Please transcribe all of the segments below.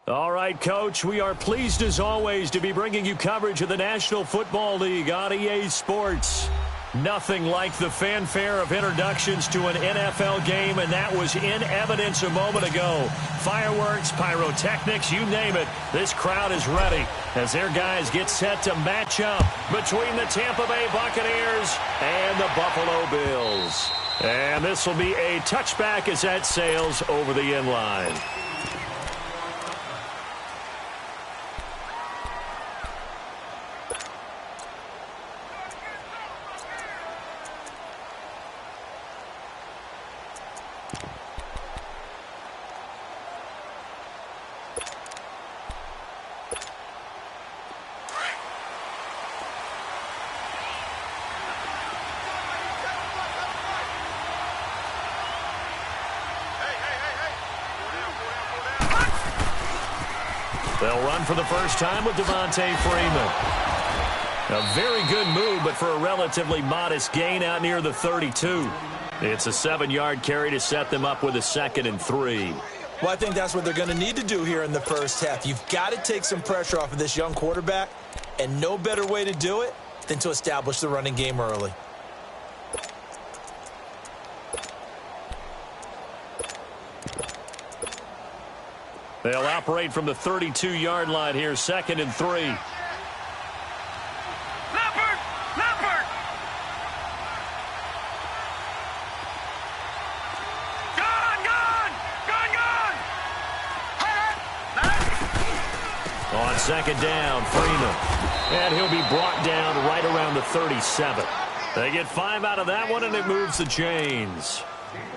All right, Coach, we are pleased as always to be bringing you coverage of the National Football League on EA Sports. Nothing like the fanfare of introductions to an NFL game, and that was in evidence a moment ago. Fireworks, pyrotechnics, you name it. This crowd is ready as their guys get set to match up between the Tampa Bay Buccaneers and the Buffalo Bills. And this will be a touchback as that sails over the end line. They'll run for the first time with Devontae Freeman. A very good move, but for a relatively modest gain out near the 32. It's a 7-yard carry to set them up with a 2nd and 3. Well, I think that's what they're going to need to do here in the first half. You've got to take some pressure off of this young quarterback, and no better way to do it than to establish the running game early. They'll operate from the 32-yard line here, 2nd and 3. Leopard! Leopard! Gone! Gone! Gone! Gone! On 2nd down, Freeman. And he'll be brought down right around the 37. They get 5 out of that one, and it moves the chains.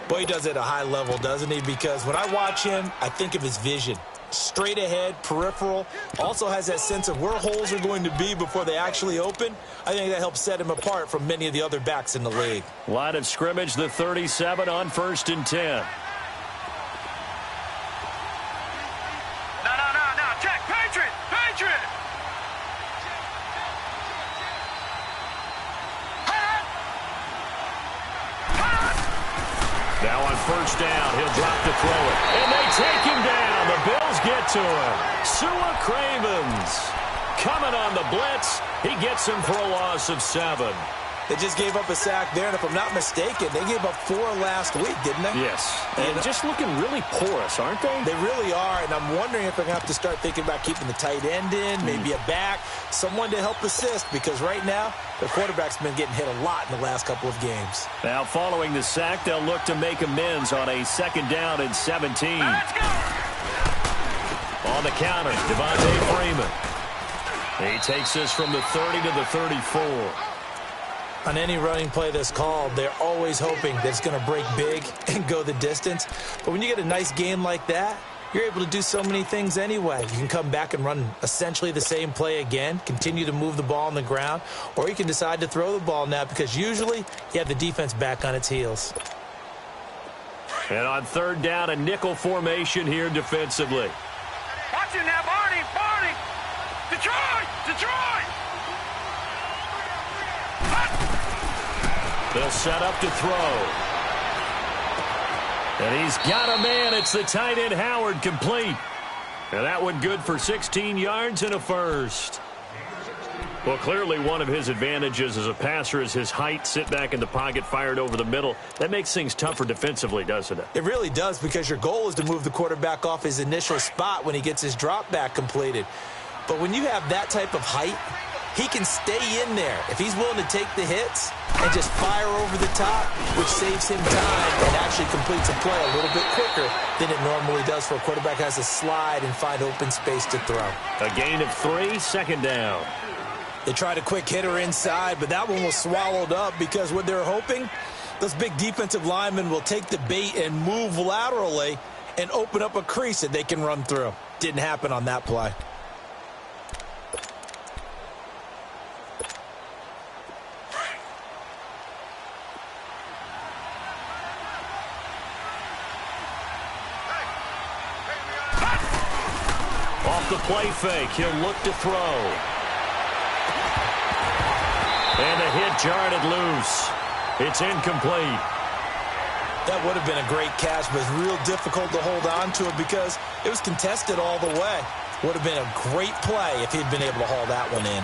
Boy, he does it at a high level, doesn't he? Because when I watch him, I think of his vision. Straight ahead, peripheral. Also has that sense of where holes are going to be before they actually open. I think that helps set him apart from many of the other backs in the league. Line of scrimmage, the 37 on 1st and 10. No. Check. Patriot! Patriot! Now on 1st down, he'll drop to throw it. And they take him down. The Bills get to him. Sua Cravens coming on the blitz. He gets him for a loss of 7. They just gave up a sack there, and if I'm not mistaken, they gave up 4 last week, didn't they? Yes. And just looking really porous, aren't they? They really are, and I'm wondering if they're going to have to start thinking about keeping the tight end in, maybe a back, someone to help assist, because right now, their quarterback's been getting hit a lot in the last couple of games. Now, following the sack, they'll look to make amends on a 2nd down and 17. Let's go! On the counter, Devontae Freeman. He takes this from the 30 to the 34. On any running play that's called, they're always hoping that it's going to break big and go the distance. But when you get a nice game like that, you're able to do so many things anyway. You can come back and run essentially the same play again, continue to move the ball on the ground, or you can decide to throw the ball now because usually you have the defense back on its heels. And on 3rd down, a nickel formation here defensively. Watch it now, Barney! Barney! Detroit! Detroit! They'll set up to throw. And he's got a man. It's the tight end Howard, complete. And that one good for 16 yards and a first. Well, clearly one of his advantages as a passer is his height. Sit back in the pocket, fired over the middle. That makes things tougher defensively, doesn't it? It really does, because your goal is to move the quarterback off his initial spot when he gets his drop back completed. But when you have that type of height, he can stay in there if he's willing to take the hits and just fire over the top, which saves him time and actually completes a play a little bit quicker than it normally does for a quarterback who has to slide and find open space to throw. A gain of 3, 2nd down. They tried a quick hitter inside, but that one was swallowed up because what they're hoping, those big defensive linemen will take the bait and move laterally and open up a crease that they can run through. Didn't happen on that play. Off the play fake, he'll look to throw. And the hit jarred it loose. It's incomplete. That would have been a great catch, but it's real difficult to hold on to it because it was contested all the way. Would have been a great play if he'd been able to haul that one in.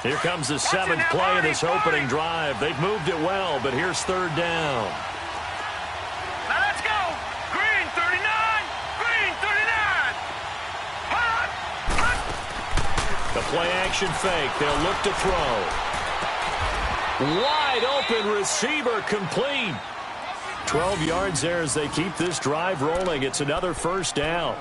Here comes the seventh play of this opening drive. They've moved it well, but here's third down. Now let's go. Green 39. Green 39. Hot. The play action fake. They'll look to throw. Wide open receiver complete. 12 yards there as they keep this drive rolling. It's another first down.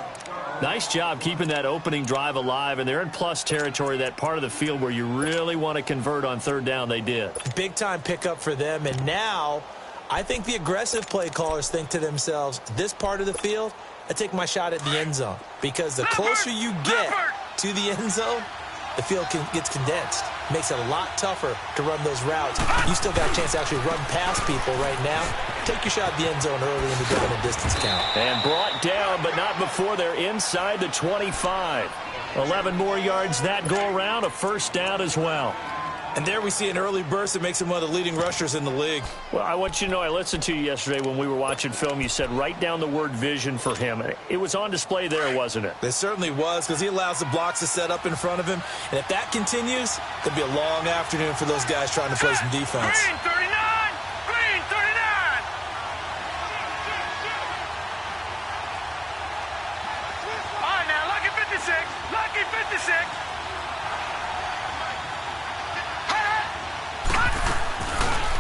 Nice job keeping that opening drive alive, and they're in plus territory, that part of the field where you really want to convert on third down. They did. Big-time pickup for them, and now I think the aggressive play callers think to themselves, this part of the field, I take my shot at the end zone, because the closer you get to the end zone, the field gets condensed. Makes it a lot tougher to run those routes. You still got a chance to actually run past people right now. Take your shot at the end zone early in the down and distance count. And brought down, but not before they're inside the 25. 11 more yards that go around, a first down as well. And there we see an early burst that makes him one of the leading rushers in the league. Well, I want you to know, I listened to you yesterday when we were watching film. You said write down the word vision for him. It was on display there, wasn't it? It certainly was, because he allows the blocks to set up in front of him. And if that continues, it'll be a long afternoon for those guys trying to play some defense. Green 39. Green 39. All right, now, lucky 56. Lucky 56.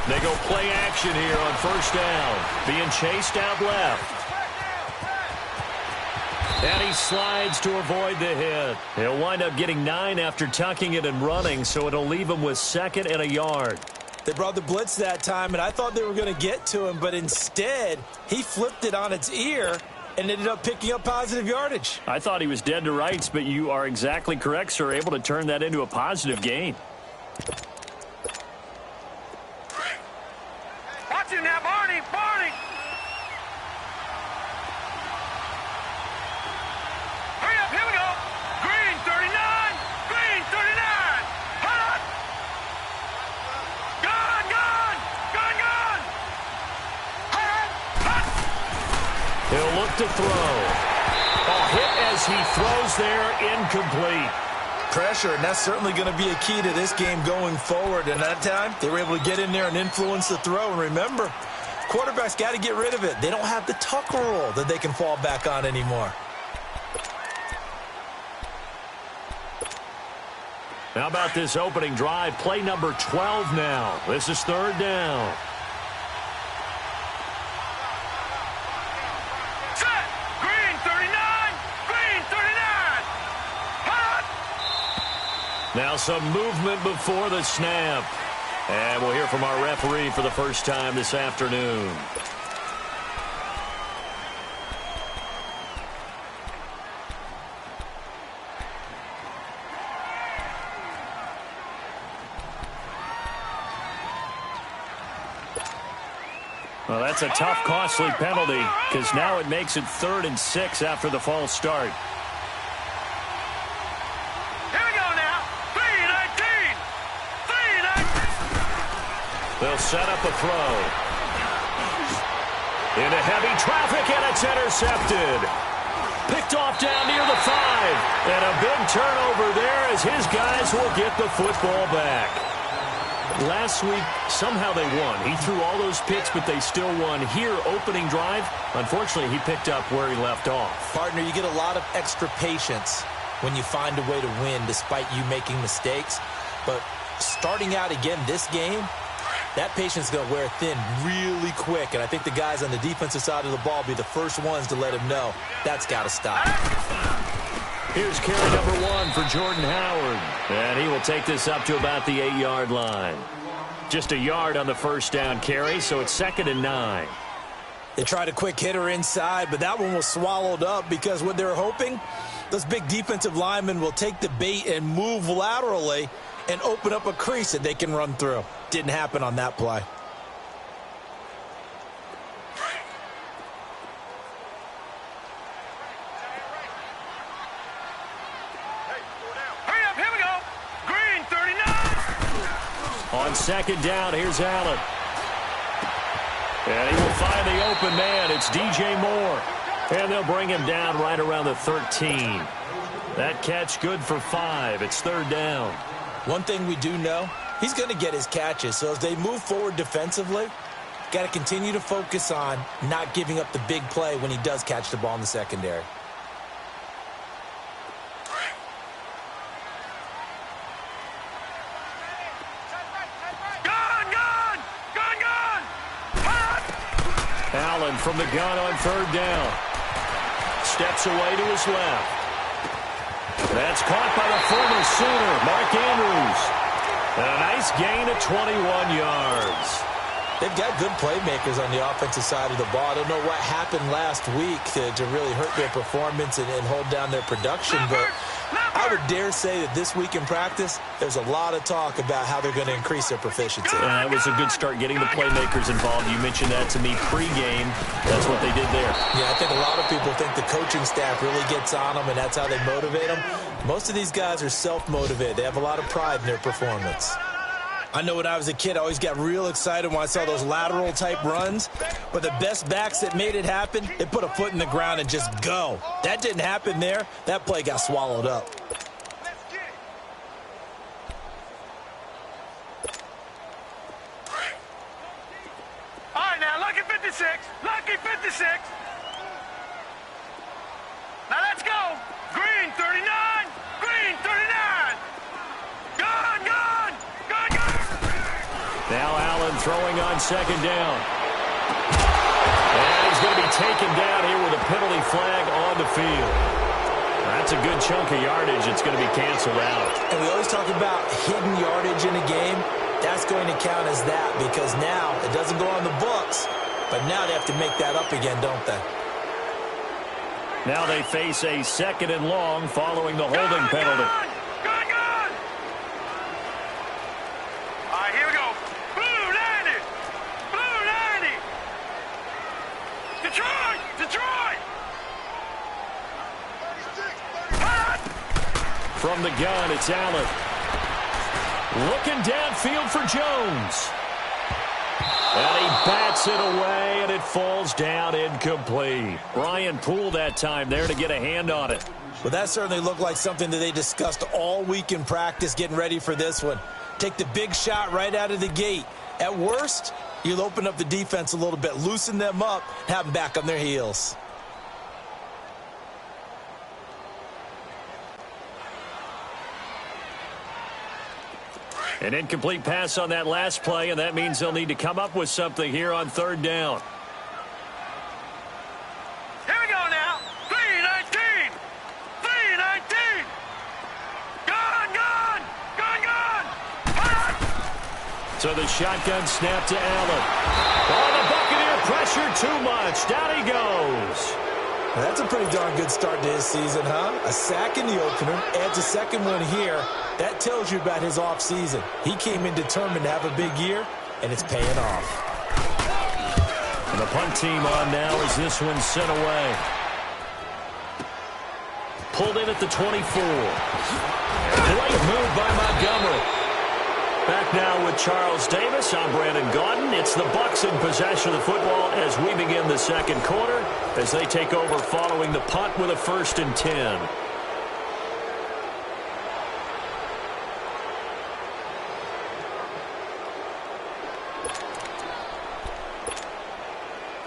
They go play action here on first down. Being chased out left. And he slides to avoid the hit. He'll wind up getting 9 after tucking it and running, so it'll leave him with 2nd and a yard. They brought the blitz that time, and I thought they were going to get to him, but instead, he flipped it on its ear and ended up picking up positive yardage. I thought he was dead to rights, but you are exactly correct, sir. Able to turn that into a positive gain. Watch him now, Barney. Barney. Hurry up, here we go. Green 39. Green 39. Hot. Gone, gone. Gone, gone. Hot. Hot. He'll look to throw. A hit as he throws there, incomplete. Pressure, and that's certainly going to be a key to this game going forward. And that time, they were able to get in there and influence the throw. And remember, quarterbacks got to get rid of it. They don't have the tuck rule that they can fall back on anymore. How about this opening drive? Play number 12 now. This is third down. Set. Green 39. Green 39. Hot. Now some movement before the snap. And we'll hear from our referee for the first time this afternoon. Well, that's a tough, costly penalty, because now it makes it 3rd and 6 after the false start. Here we go now. 3-19. 3-19. They'll set up a throw. Into heavy traffic, and it's intercepted. Picked off down near the 5. And a big turnover there as his guys will get the football back. Last week, somehow they won. He threw all those picks, but they still won. Here, opening drive, unfortunately, he picked up where he left off. Partner, you get a lot of extra patience when you find a way to win despite you making mistakes. But starting out again this game, that patience is going to wear thin really quick. And I think the guys on the defensive side of the ball will be the first ones to let him know that's got to stop. Here's carry number 1 for Jordan Howard. And he will take this up to about the 8-yard line. Just a yard on the first down carry, so it's 2nd and 9. They tried a quick hitter inside, but that one was swallowed up because what they're hoping, those big defensive linemen will take the bait and move laterally and open up a crease that they can run through. Didn't happen on that play. On second down, here's Allen. And he will find the open man. It's DJ Moore. And they'll bring him down right around the 13. That catch good for 5. It's third down. One thing we do know, he's going to get his catches. So as they move forward defensively, got to continue to focus on not giving up the big play when he does catch the ball in the secondary. Allen from the gun on third down. Steps away to his left. That's caught by the former Sooner, Mark Andrews. And a nice gain of 21 yards. They've got good playmakers on the offensive side of the ball. I don't know what happened last week to really hurt their performance and hold down their production, but I would dare say that this week in practice, there's a lot of talk about how they're going to increase their proficiency. That was a good start getting the playmakers involved. You mentioned that to me pregame. That's what they did there. Yeah, I think a lot of people think the coaching staff really gets on them, and that's how they motivate them. Most of these guys are self-motivated. They have a lot of pride in their performance. I know when I was a kid, I always got real excited when I saw those lateral-type runs. But the best backs that made it happen, they put a foot in the ground and just go. That didn't happen there. That play got swallowed up. All right, now, lucky 56. Lucky 56. Now, let's go. Green, 39. Green, 39. Gone, gone. Gone, gone. Now Allen throwing on second down. And he's going to be taken down here with a penalty flag on the field. That's a good chunk of yardage. It's going to be canceled out. And we always talk about hidden yardage in a game. That's going to count as that because now it doesn't go on the books, but now they have to make that up again, don't they? Now they face a second and long following the holding penalty. Gone, gone. All right, here we go. Blue 90. Blue 90. Detroit. Detroit. From the gun, it's Allen. Looking downfield for Jones. And he bats it away, and it falls down incomplete. Ryan Poole that time there to get a hand on it. Well, that certainly looked like something that they discussed all week in practice getting ready for this one. Take the big shot right out of the gate. At worst, you'll open up the defense a little bit, loosen them up, have them back on their heels. An incomplete pass on that last play, and that means they'll need to come up with something here on third down. Here we go now. 3-19. 3-19. Gone, gone. Gone, gone. So the shotgun snap to Allen. Oh, the Buccaneer pressure too much. Down he goes. Well, that's a pretty darn good start to his season, huh? A sack in the opener, adds a second one here. That tells you about his offseason. He came in determined to have a big year, and it's paying off. And the punt team on now as this one's sent away. Pulled in at the 24. Great move by Montgomery. Back now with Charles Davis. I'm Brandon Gaudin. It's the Bucs in possession of the football as we begin the second quarter as they take over following the punt with a 1st and 10.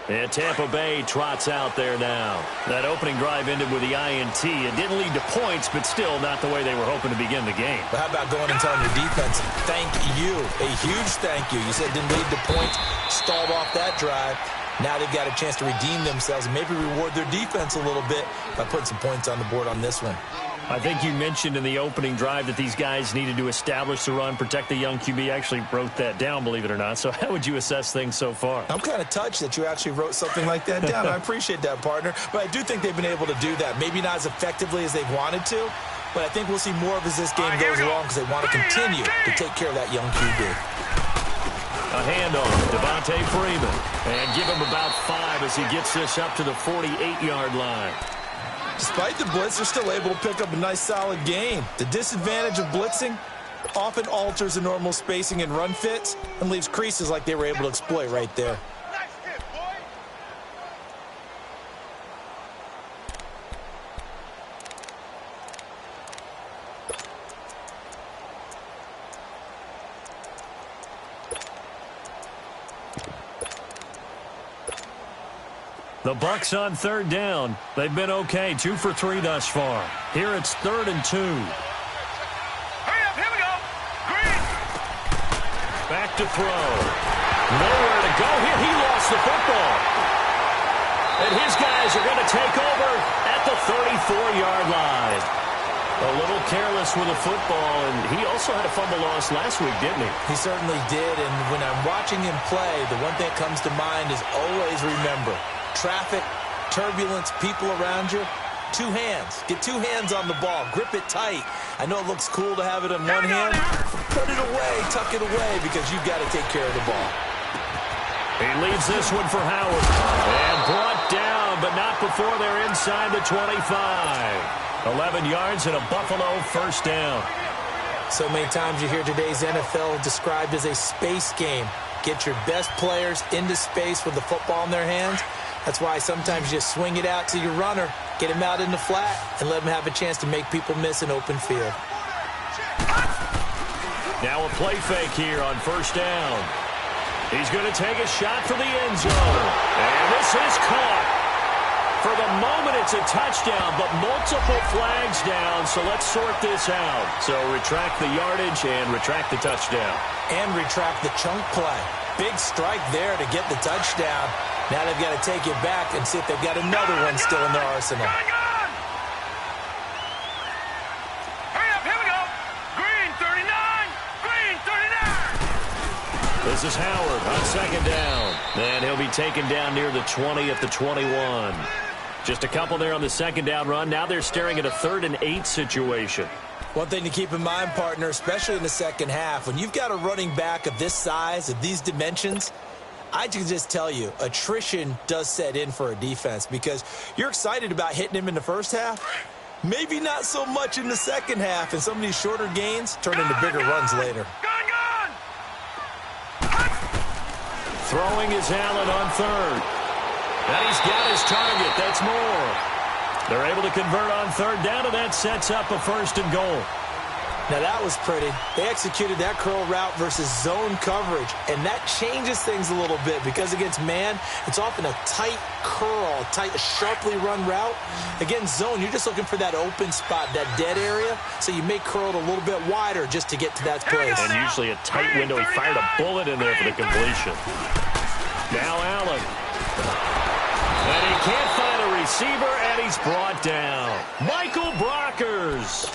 And Tampa Bay trots out there now. That opening drive ended with the INT. It didn't lead to points, but still not the way they were hoping to begin the game. But how about going and telling your defense, thank you, a huge thank you. You said it didn't lead to points, stalled off that drive. Now they've got a chance to redeem themselves and maybe reward their defense a little bit by putting some points on the board on this one. I think you mentioned in the opening drive that these guys needed to establish the run, protect the young QB. I actually wrote that down, believe it or not. So how would you assess things so far? I'm kind of touched that you actually wrote something like that down. I appreciate that, partner. But I do think they've been able to do that. Maybe not as effectively as they've wanted to, but I think we'll see more of as this game goes along because they want to continue to take care of that young QB. A handoff, Devontae Freeman. And give him about 5 as he gets this up to the 48-yard line. Despite the blitz, they're still able to pick up a nice, solid gain. The disadvantage of blitzing, Often alters the normal spacing and run fits and leaves creases like they were able to exploit right there. The Bucs on third down. They've been okay, 2 for 3 thus far. Here it's 3rd and 2. Hurry up, here we go. Green. Back to throw. Nowhere to go here. He lost the football. And his guys are going to take over at the 34-yard line. A little careless with the football, and he also had a fumble loss last week, didn't he? He certainly did, and when I'm watching him play, the one thing that comes to mind is always remember, traffic, turbulence, people around you, 2 hands. Get 2 hands on the ball. Grip it tight. I know it looks cool to have it in one hand. Put it away, tuck it away, because you've got to take care of the ball. He leaves this one for Howard. And brought down, but not before they're inside the 25. 11 yards and a Buffalo first down. So many times you hear today's NFL described as a space game. Get your best players into space with the football in their hands. That's why sometimes you just swing it out to your runner, get him out in the flat, and let him have a chance to make people miss an open field. Now a play fake here on first down. He's going to take a shot for the end zone. And this is caught. For the moment, it's a touchdown, but multiple flags down, so let's sort this out. So retract the yardage and retract the touchdown. And retract the chunk play. Big strike there to get the touchdown. Now they've got to take it back and see if they've got another one still in their arsenal. Hurry up, here we go. Green 39. Green 39. This is Howard on second down. And he'll be taken down near the 20 at the 21. Just a couple there on the second down run. Now they're staring at a 3rd and 8 situation. One thing to keep in mind, partner, especially in the second half, when you've got a running back of this size, of these dimensions, I can just tell you, attrition does set in for a defense because you're excited about hitting him in the first half. Maybe not so much in the second half, and some of these shorter gains turn into bigger runs later. Throwing is Allen on 3rd. And he's got his target. That's more. They're able to convert on 3rd down, and that sets up a 1st and goal. Now that was pretty. They executed that curl route versus zone coverage, and that changes things a little bit because against man, it's often a tight curl, tight, sharply run route. Against zone, you're just looking for that open spot, that dead area, so you make curl a little bit wider just to get to that place. And usually a tight window. He fired a bullet in there for the completion. Now Allen. And he can't find a receiver, and he's brought down. Michael Brockers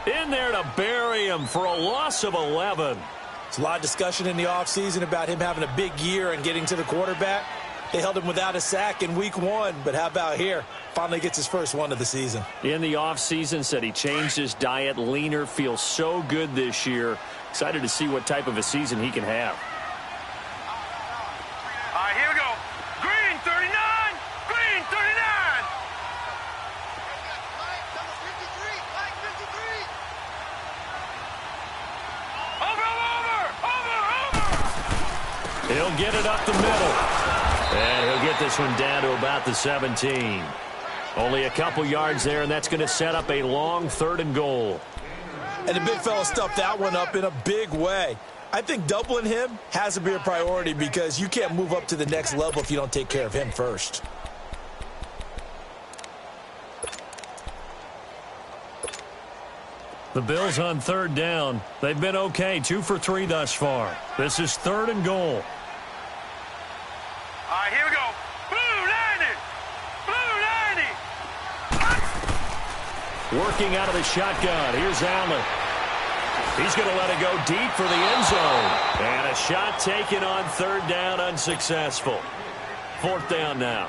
in there to bury him for a loss of 11. There's a lot of discussion in the offseason about him having a big year and getting to the quarterback. They held him without a sack in week 1, but how about here? Finally gets his first one of the season. In the offseason, said he changed his diet, leaner, feels so good this year. Excited to see what type of a season he can have. All right, here we go. Green 39. Green 39. Over. He'll get it up the middle. And he'll get this one down to about the 17. Only a couple yards there, and that's going to set up a long 3rd and goal. And the big fella stuffed that one up in a big way. I think doubling him has to be a priority because you can't move up to the next level if you don't take care of him first. The Bills on 3rd down. They've been okay, 2 for 3 thus far. This is 3rd and goal. All right, here we go. Blue 90. Blue 90. Working out of the shotgun. Here's Allen. He's going to let it go deep for the end zone. And a shot taken on 3rd down, unsuccessful. 4th down now.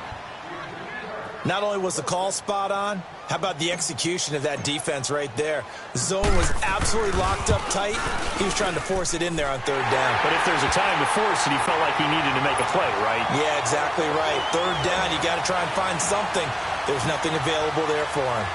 Not only was the call spot on, how about the execution of that defense right there? The zone was absolutely locked up tight. He was trying to force it in there on 3rd down. But if there's a time to force it, he felt like he needed to make a play, right? Yeah, exactly right. 3rd down, you got to try and find something. There's nothing available there for him.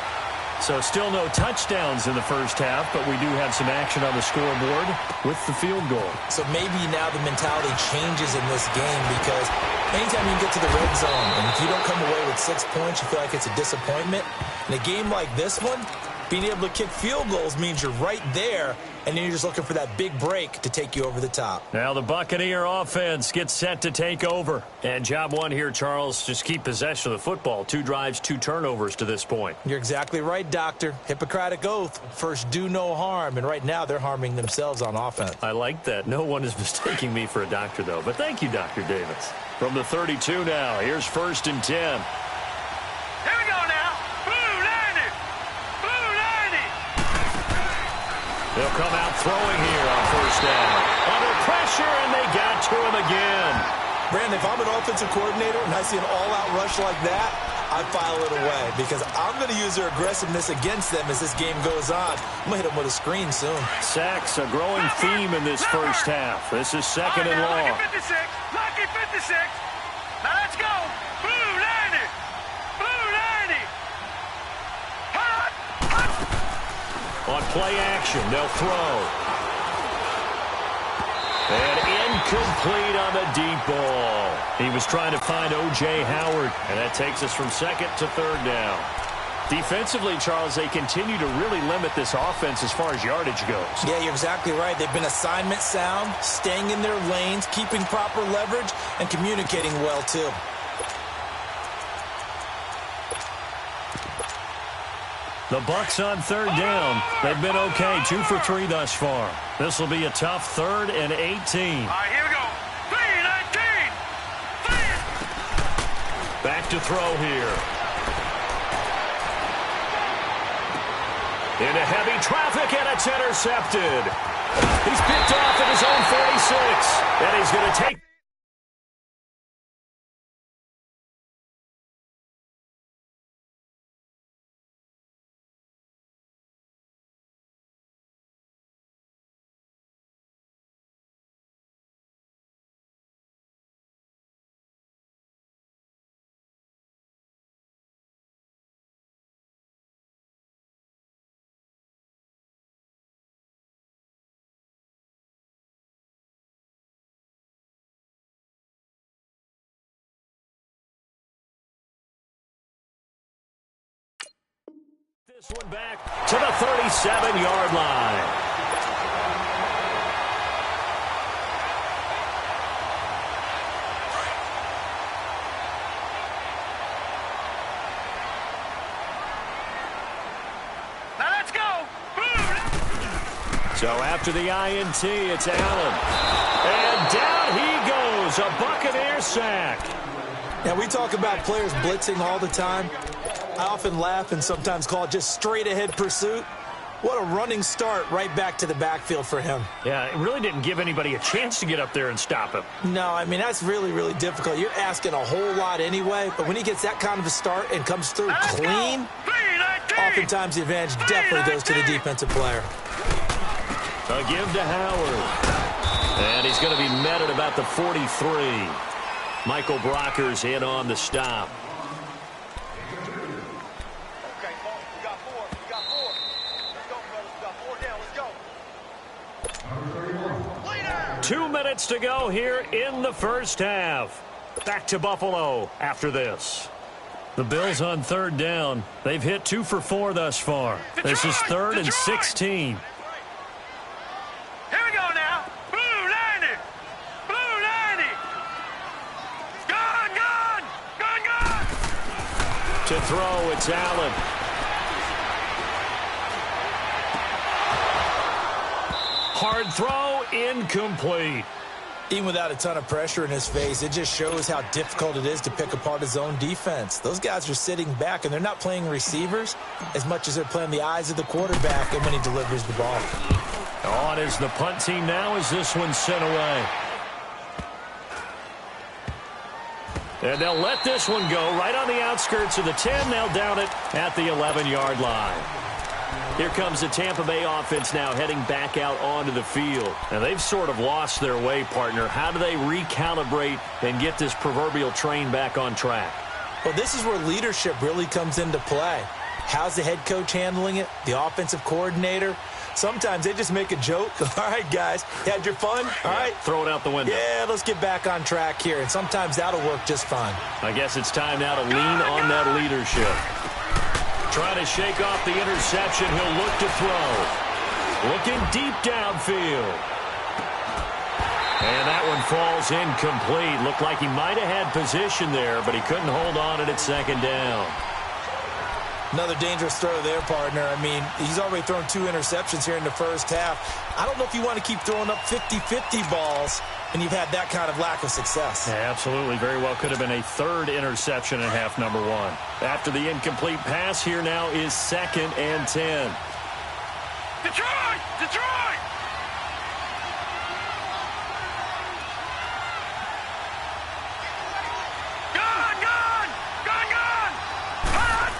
So still no touchdowns in the first half, but we do have some action on the scoreboard with the field goal. So maybe now the mentality changes in this game because anytime you get to the red zone and if you don't come away with 6 points, you feel like it's a disappointment. In a game like this one, being able to kick field goals means you're right there, and then you're just looking for that big break to take you over the top. Now the Buccaneer offense gets set to take over. And job one here, Charles, just keep possession of the football. 2 drives, 2 turnovers to this point. You're exactly right, Doctor. Hippocratic oath. First, do no harm. And right now, they're harming themselves on offense. I like that. No one is mistaking me for a doctor, though. But thank you, Dr. Davis. From the 32 now, here's 1st and 10. Here we go now. Blue 90. Blue 90. They'll come out throwing here on 1st down. Under pressure, and they got to him again. Brandon, if I'm an offensive coordinator and I see an all-out rush like that, I file it away because I'm going to use their aggressiveness against them as this game goes on. I'm going to hit them with a screen soon. Sacks, a growing theme in this first half. This is 2nd and long. Lucky 56. Lucky 56. Now let's go. Blue 90. Blue 90. Hot. Hot. On play action, they'll throw. And incomplete on the deep ball. He was trying to find O.J. Howard, and that takes us from 2nd to 3rd down. Defensively, Charles, they continue to really limit this offense as far as yardage goes. Yeah, you're exactly right. They've been assignment sound, staying in their lanes, keeping proper leverage, and communicating well, too. The Bucs on 3rd down. They've been okay, 2 for 3 thus far. This will be a tough 3rd and 18. All right, here we go. 3-19. Back to throw here. Into heavy traffic, and it's intercepted. He's picked off at his own 46, and he's going to take. This one back to the 37-yard line. Now let's go. So after the INT, it's Allen. And down he goes, a Buccaneer sack. Now, we talk about players blitzing all the time. I often laugh and sometimes call it just straight-ahead pursuit. What a running start right back to the backfield for him. Yeah, it really didn't give anybody a chance to get up there and stop him. No, I mean, that's really, really difficult. You're asking a whole lot anyway, but when he gets that kind of a start and comes through clean, oftentimes the advantage definitely goes to the defensive player. A give to Howard. And he's going to be met at about the 43. Michael Brocker's in on the stop. Let's go, fellas. We got 4 down. Let's go. 2 minutes to go here in the first half. Back to Buffalo after this. The Bills on 3rd down. They've hit 2 for 4 thus far. This is 3rd and 16. Here we go now. Blue 90. Blue 90. Gun, gun. Gun, gun. To throw, it's Allen. Hard throw, incomplete. Even without a ton of pressure in his face, it just shows how difficult it is to pick apart his own defense. Those guys are sitting back, and they're not playing receivers as much as they're playing the eyes of the quarterback and when he delivers the ball. On is the punt team now as this one's sent away. And they'll let this one go right on the outskirts of the 10. They'll down it at the 11-yard line. Here comes the Tampa Bay offense now heading back out onto the field. And they've sort of lost their way, partner. How do they recalibrate and get this proverbial train back on track? Well, this is where leadership really comes into play. How's the head coach handling it? The offensive coordinator? Sometimes they just make a joke. All right, guys, you had your fun? All right. Throw it out the window. Yeah, let's get back on track here. And sometimes that'll work just fine. I guess it's time now to lean on that leadership. Trying to shake off the interception. He'll look to throw. Looking deep downfield. And that one falls incomplete. Looked like he might have had position there, but he couldn't hold on it at second down. Another dangerous throw there, partner. I mean, he's already thrown 2 interceptions here in the first half. I don't know if you want to keep throwing up 50-50 balls when you've had that kind of lack of success. Yeah, absolutely. Very well could have been a 3rd interception in half number 1. After the incomplete pass, here now is 2nd and 10. Detroit! Detroit! Gone! Gone! Gone! Gone! Hot!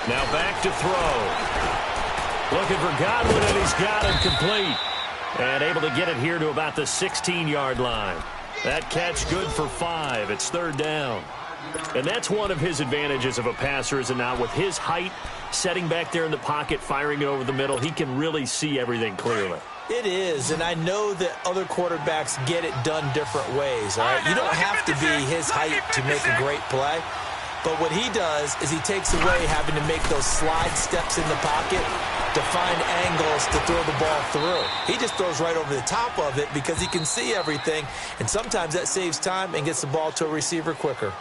Now back to throw. Looking for Godwin, and he's got it complete. And able to get it here to about the 16-yard line. That catch good for 5. It's 3rd down. And that's one of his advantages of a passer, is it not? With his height, setting back there in the pocket, firing it over the middle, he can really see everything clearly. It is, and I know that other quarterbacks get it done different ways, all right? You don't have to be his height to make a great play. But what he does is he takes away having to make those slide steps in the pocket to find angles to throw the ball through. He just throws right over the top of it because he can see everything, and sometimes that saves time and gets the ball to a receiver quicker.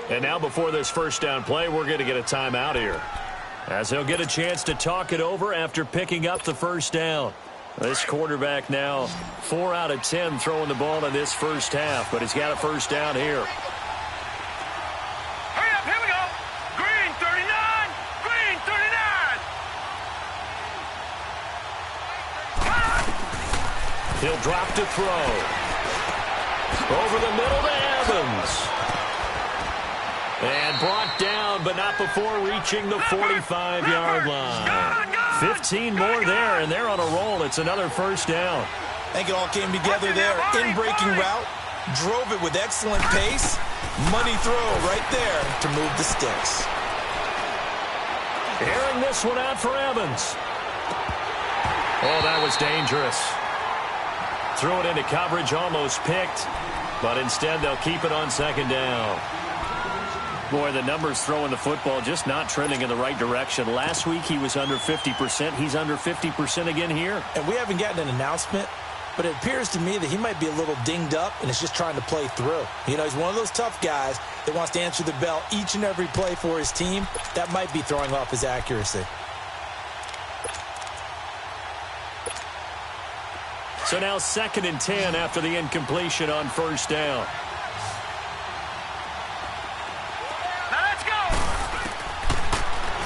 And now before this first down play, we're going to get a timeout here, as he'll get a chance to talk it over after picking up the first down. This quarterback now 4 out of 10 throwing the ball in this first half, but he's got a first down here. Hurry up, here we go! Green 39! Green 39! Hot! He'll drop to throw. Over the middle to Evans. And brought down, but not before reaching the 45-yard line. 15 more there, and they're on a roll. It's another first down. I think it all came together there. In-breaking route, drove it with excellent pace. Money throw right there to move the sticks. Airing this one out for Evans. Oh, that was dangerous. Threw it into coverage, almost picked, but instead they'll keep it on second down. Boy, the numbers throwing the football just not trending in the right direction. Last week he was under 50%. He's under 50% again here. And we haven't gotten an announcement, but it appears to me that he might be a little dinged up and is just trying to play through. You know, he's one of those tough guys that wants to answer the bell each and every play for his team. That might be throwing off his accuracy. So now 2nd and 10 after the incompletion on first down.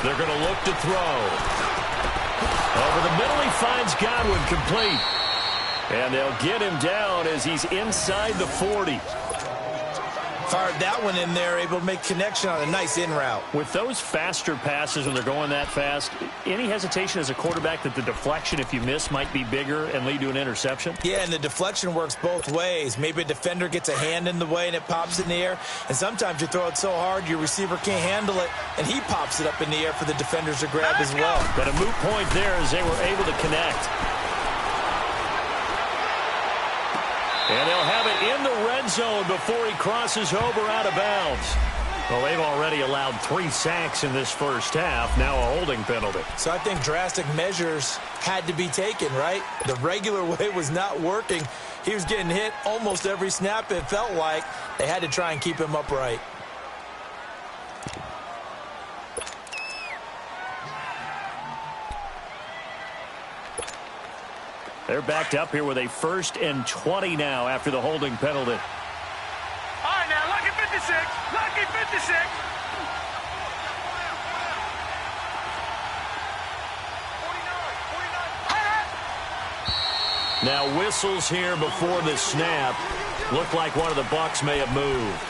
They're going to look to throw. Over the middle, he finds Godwin complete. And they'll get him down as he's inside the 40. Fired that one in there, able to make connection on a nice in route. With those faster passes when they're going that fast, any hesitation as a quarterback that the deflection, if you miss, might be bigger and lead to an interception? Yeah, and the deflection works both ways. Maybe a defender gets a hand in the way and it pops in the air. And sometimes you throw it so hard your receiver can't handle it, and he pops it up in the air for the defenders to grab as well. But a moot point there as they were able to connect. And they'll have it in the red zone before he crosses over out of bounds. Well, they've already allowed 3 sacks in this first half, now a holding penalty. So I think drastic measures had to be taken, right? The regular way was not working. He was getting hit almost every snap, it felt like. They had to try and keep him upright. They're backed up here with a 1st and 20 now after the holding penalty. All right, now, lucky 56. Lucky 56. Now whistles here before the snap. Looked like one of the Bucs may have moved.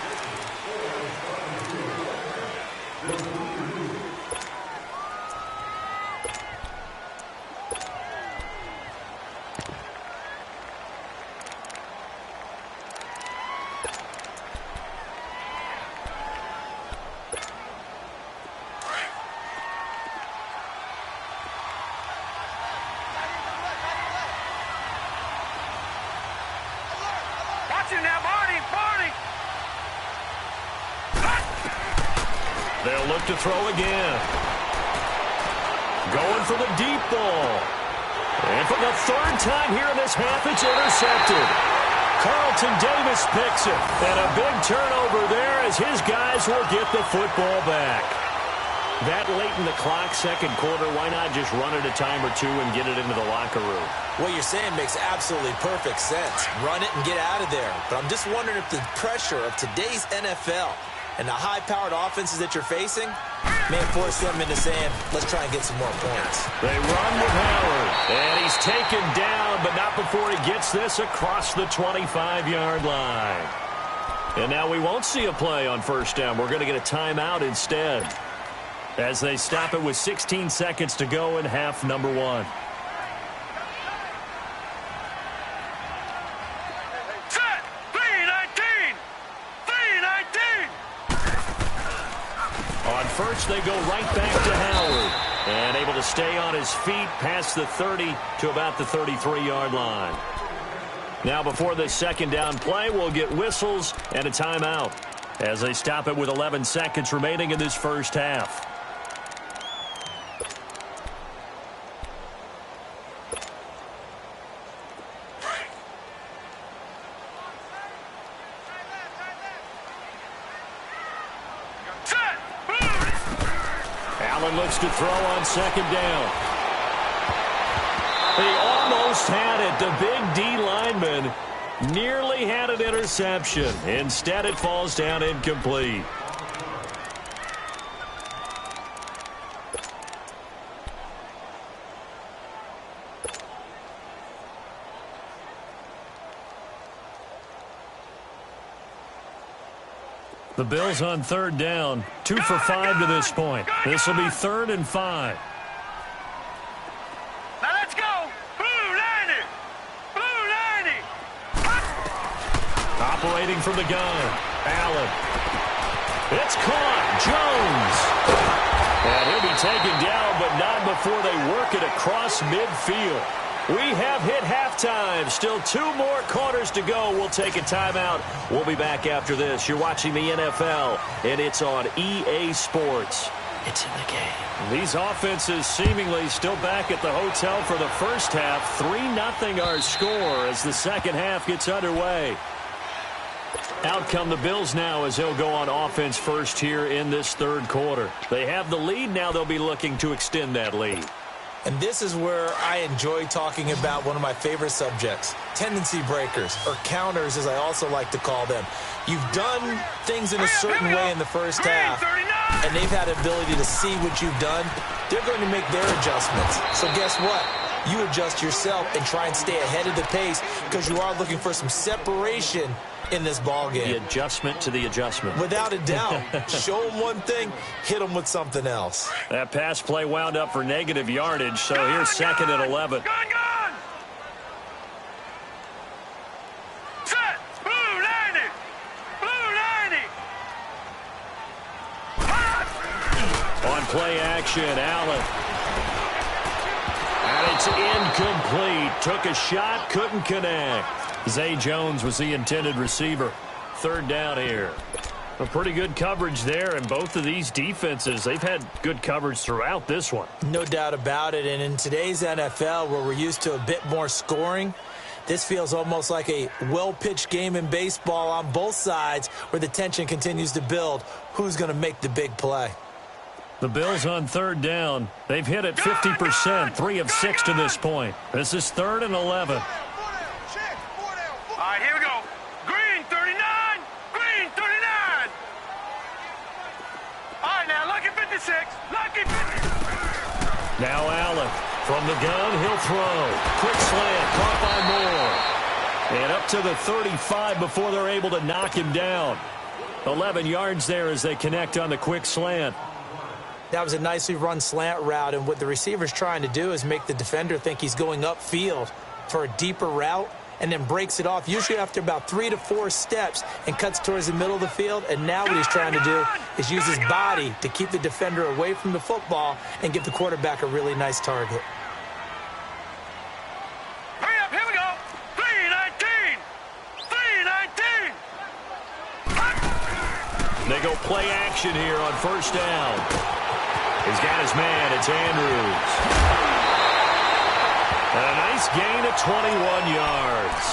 They'll look to throw again. Going for the deep ball. And for the third time here in this half, it's intercepted. Carlton Davis picks it. And a big turnover there as his guys will get the football back. That late in the clock, second quarter, why not just run it a time or two and get it into the locker room? What you're saying makes absolutely perfect sense. Run it and get out of there. But I'm just wondering if the pressure of today's NFL and the high-powered offenses that you're facing may force them into saying, let's try and get some more points. They run with Howard, and he's taken down, but not before he gets this across the 25-yard line. And now we won't see a play on first down. We're going to get a timeout instead, as they stop it with 16 seconds to go in half number one. Set! 3-19! 3-19! On first, they go right back to Howard. And able to stay on his feet past the 30 to about the 33-yard line. Now before this second down play, we'll get whistles and a timeout as they stop it with 11 seconds remaining in this first half. Allen looks to throw on second down. He almost had it. The big D lineman nearly had an interception. Instead, it falls down incomplete. The Bills on third down, 2 for 5 to this point. This will be 3rd and 5. Now let's go! Blue 90! Blue 90! Operating from the gun, Allen. It's caught, Jones. And he'll be taken down, but not before they work it across midfield. We have hit halftime. Still 2 more quarters to go. We'll take a timeout. We'll be back after this. You're watching the NFL, and it's on EA Sports. It's in the game. These offenses seemingly still back at the hotel for the first half. 3-0 our score as the second half gets underway. Out come the Bills now as they'll go on offense first here in this third quarter. They have the lead. Now they'll be looking to extend that lead. And this is where I enjoy talking about one of my favorite subjects, tendency breakers, or counters as I also like to call them. You've done things in a certain way in the first half, and they've had the ability to see what you've done. They're going to make their adjustments. So guess what? You adjust yourself and try and stay ahead of the pace because you are looking for some separation in this ball game. The adjustment to the adjustment. Without a doubt. Show them one thing, hit them with something else. That pass play wound up for negative yardage, so here's 2nd and 11. Gun! Set! Blue 90! Blue 90! On play action, Allen. And it's incomplete. Took a shot, couldn't connect. Zay Jones was the intended receiver. 3rd down here. A pretty good coverage there, and both of these defenses, they've had good coverage throughout this one. No doubt about it, and in today's NFL, where we're used to a bit more scoring, this feels almost like a well-pitched game in baseball on both sides where the tension continues to build. Who's going to make the big play? The Bills on 3rd down. They've hit it 50%, 3 of 6 to this point. This is 3rd and 11. All right, here we go. Green 39! Green 39! All right, now, lucky 56. Lucky 56. Now Allen. From the gun, he'll throw. Quick slant, caught by Moore. And up to the 35 before they're able to knock him down. 11 yards there as they connect on the quick slant. That was a nicely run slant route, and what the receiver's trying to do is make the defender think he's going upfield for a deeper route, and then breaks it off, usually after about 3 to 4 steps, and cuts towards the middle of the field. And now what he's trying to do is use his body to keep the defender away from the football and give the quarterback a really nice target. Hurry up, here we go. 3-19! 3-19! They They go play action here on first down. He's got his man. It's Andrews. And a nice gain of 21 yards.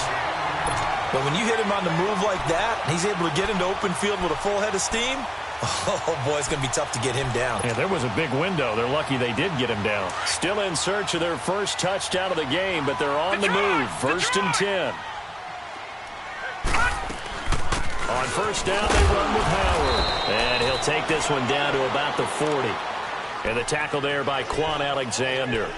But when you hit him on the move like that, he's able to get into open field with a full head of steam. Oh, boy, it's going to be tough to get him down. Yeah, there was a big window. They're lucky they did get him down. Still in search of their first touchdown of the game, but they're on the move. First and 10. On first down, they run with Howard. And he'll take this one down to about the 40. And the tackle there by Quan Alexander.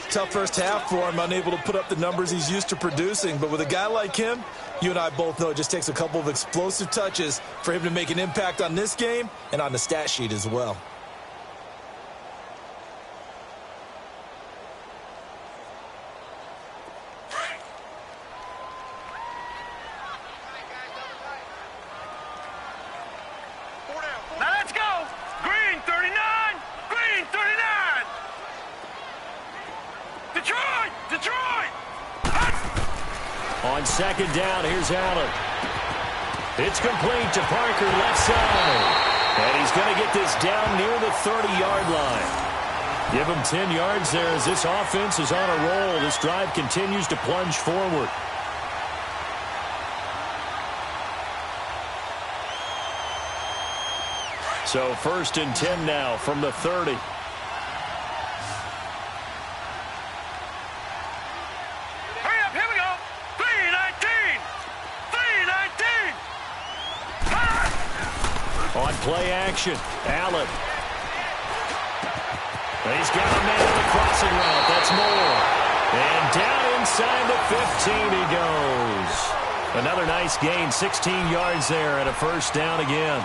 Tough first half for him, unable to put up the numbers he's used to producing. But with a guy like him, you and I both know it just takes a couple of explosive touches for him to make an impact on this game and on the stat sheet as well. Now let's go. Green 39. Green 39. Detroit. Detroit. On second down, here's Allen. It's complete to Parker, left side. And he's going to get this down near the 30-yard line. Give him 10 yards there as this offense is on a roll. This drive continues to plunge forward. So first and 10 now from the 30. On play action, Allen. He's got a man on the crossing route. That's more. And down inside the 15 he goes. Another nice gain, 16 yards there and a first down again.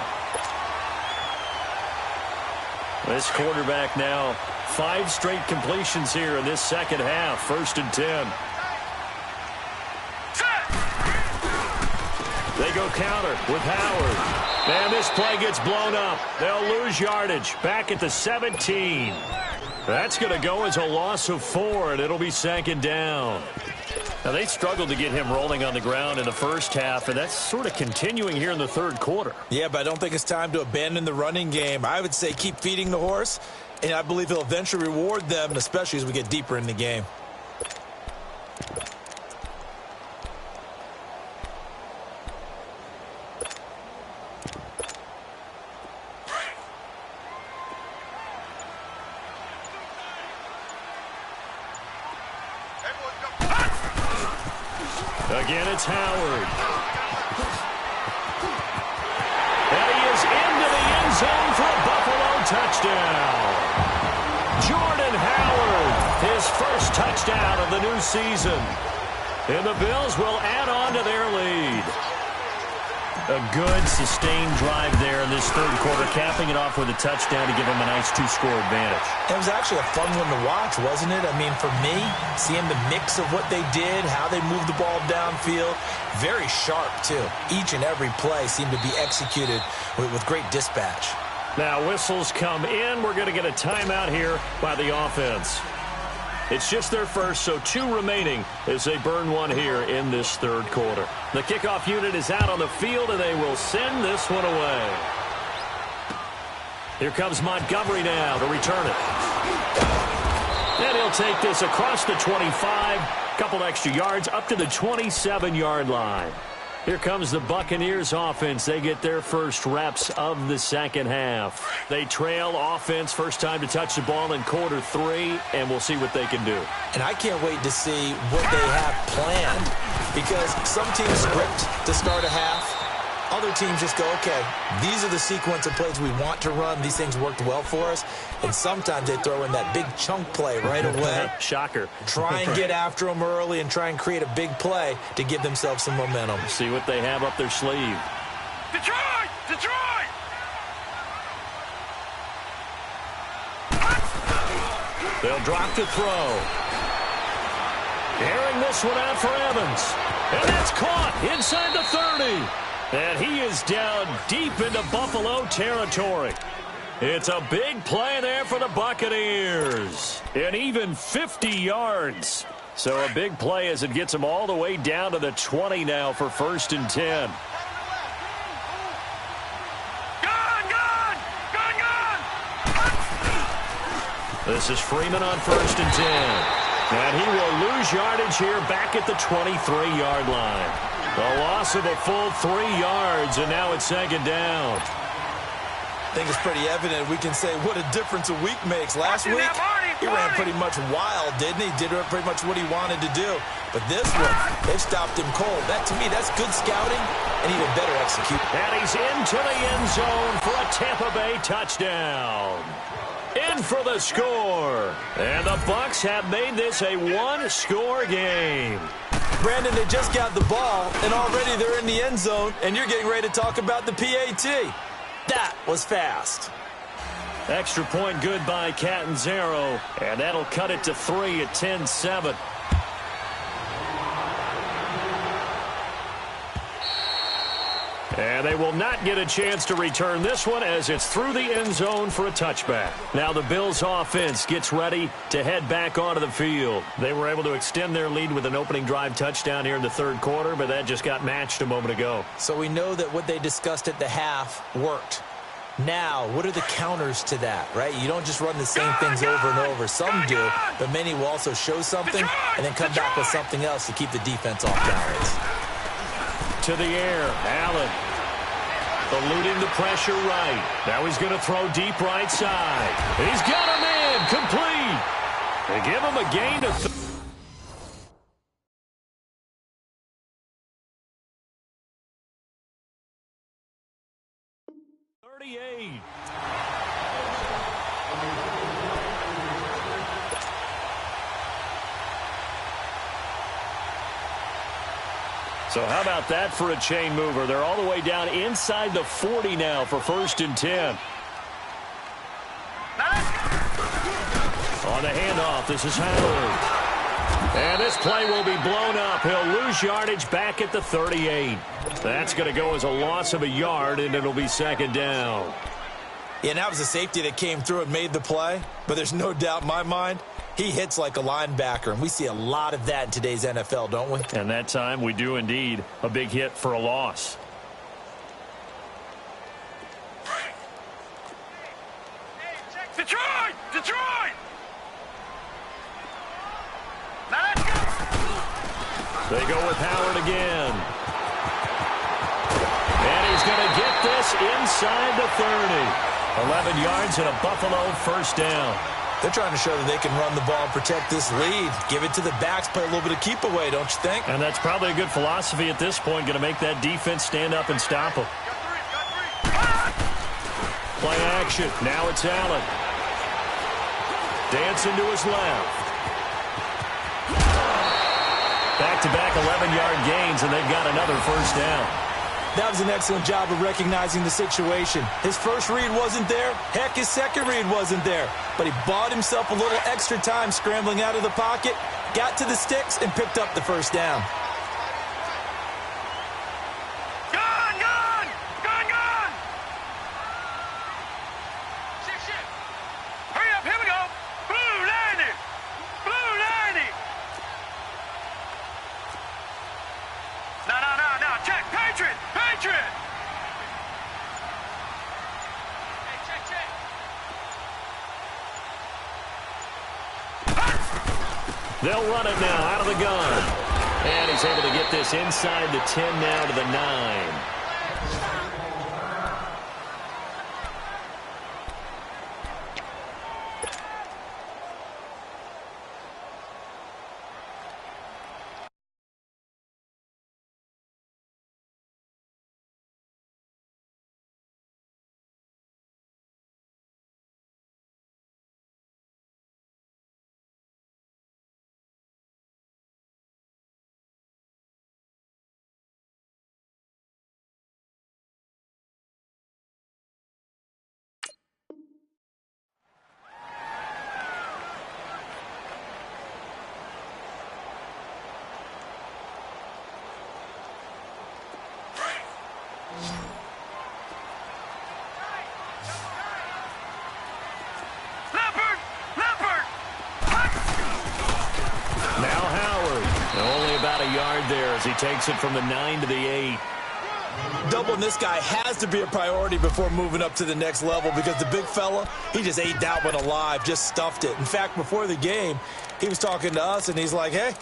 This quarterback now, 5 straight completions here in this second half. First and 10. They go counter with Howard. And this play gets blown up. They'll lose yardage. Back at the 17. That's going to go as a loss of 4, and it'll be second down. Now, they struggled to get him rolling on the ground in the first half, and that's sort of continuing here in the third quarter. Yeah, but I don't think it's time to abandon the running game. I would say keep feeding the horse, and I believe he'll eventually reward them, especially as we get deeper in the game. Again, it's Howard. And he is into the end zone for a Buffalo touchdown. Jordan Howard, his first touchdown of the new season. And the Bills will add on to their lead. A good, sustained drive there in this third quarter, capping it off with a touchdown to give them a nice 2-score advantage. It was actually a fun one to watch, wasn't it? I mean, for me, seeing the mix of what they did, how they moved the ball downfield, very sharp, too. Each and every play seemed to be executed with great dispatch. Now, whistles come in. We're going to get a timeout here by the offense. It's just their first, so 2 remaining as they burn one here in this third quarter. The kickoff unit is out on the field, and they will send this one away. Here comes Montgomery now to return it. And he'll take this across the 25, couple extra yards up to the 27-yard line. Here comes the Buccaneers offense. They get their first reps of the second half. They trail offense, first time to touch the ball in quarter 3, and we'll see what they can do. And I can't wait to see what they have planned, because some teams script to start a half. Other teams just go, okay, these are the sequence of plays we want to run. These things worked well for us. And sometimes they throw in that big chunk play right away. Shocker. Try and get after them early and try and create a big play to give themselves some momentum. See what they have up their sleeve. Detroit! Detroit! They'll drop to throw. Airing this one out for Evans. And that's caught inside the 30. And he is down deep into Buffalo territory. It's a big play there for the Buccaneers. And even 50 yards. So a big play as it gets them all the way down to the 20 now for first and 10. Guys, This is Freeman on 1st and 10. And he will lose yardage here back at the 23-yard line. A loss of a full 3 yards, and now it's 2nd down. I think it's pretty evident we can say what a difference a week makes. Last week, he ran pretty much wild, didn't he? Did pretty much what he wanted to do. But this one, they've stopped him cold. That, to me, that's good scouting and even better execution. And he's into the end zone for a Tampa Bay touchdown. In for the score. And the Bucs have made this a one-score game. Brandon, they just got the ball, and already they're in the end zone, and you're getting ready to talk about the PAT. That was fast. Extra point good by Catanzaro, and that'll cut it to 3 at 10-7. And they will not get a chance to return this one as it's through the end zone for a touchback. Now the Bills offense gets ready to head back onto the field. They were able to extend their lead with an opening drive touchdown here in the 3rd quarter, but that just got matched a moment ago. So we know that what they discussed at the half worked. Now, what are the counters to that, right? You don't just run the same things over and over. Some do, but many will also show something and then come back with something else to keep the defense off balance. To the air, Allen. Eluding the pressure right. Now he's going to throw deep right side. He's got a man complete. They give him a gain of 38. So how about that for a chain mover? They're all the way down inside the 40 now for 1st and 10. On the handoff, this is Howard. And this play will be blown up. He'll lose yardage back at the 38. That's going to go as a loss of a yard, and it'll be 2nd down. Yeah, and that was a safety that came through and made the play. But there's no doubt in my mind, he hits like a linebacker, and we see a lot of that in today's NFL, don't we? And that time we do indeed. A big hit for a loss. Detroit! Detroit! Now let's go! They go with Howard again. And he's going to get this inside the 30. 11 yards and a Buffalo 1st down. They're trying to show that they can run the ball and protect this lead. Give it to the backs, play a little bit of keep away, don't you think? And that's probably a good philosophy at this point, going to make that defense stand up and stop them. Play action. Now it's Allen. Dancing to his left. Back-to-back 11-yard gains, and they've got another 1st down. That was an excellent job of recognizing the situation. His first read wasn't there. Heck, his second read wasn't there. But he bought himself a little extra time scrambling out of the pocket, got to the sticks, and picked up the 1st down. Gone! Gone! Gone! Gone! Hurry up, here we go! Blue 90! Blue 90! No, check! Patriot! Patriot! They'll run it now out of the gun. And he's able to get this inside the 10 now to the 9. Now Howard. Only about a yard there as he takes it from the 9 to the 8. Doubling this guy has to be a priority before moving up to the next level because the big fella, he just ate that one alive, just stuffed it. In fact, before the game, he was talking to us, and he's like, hey,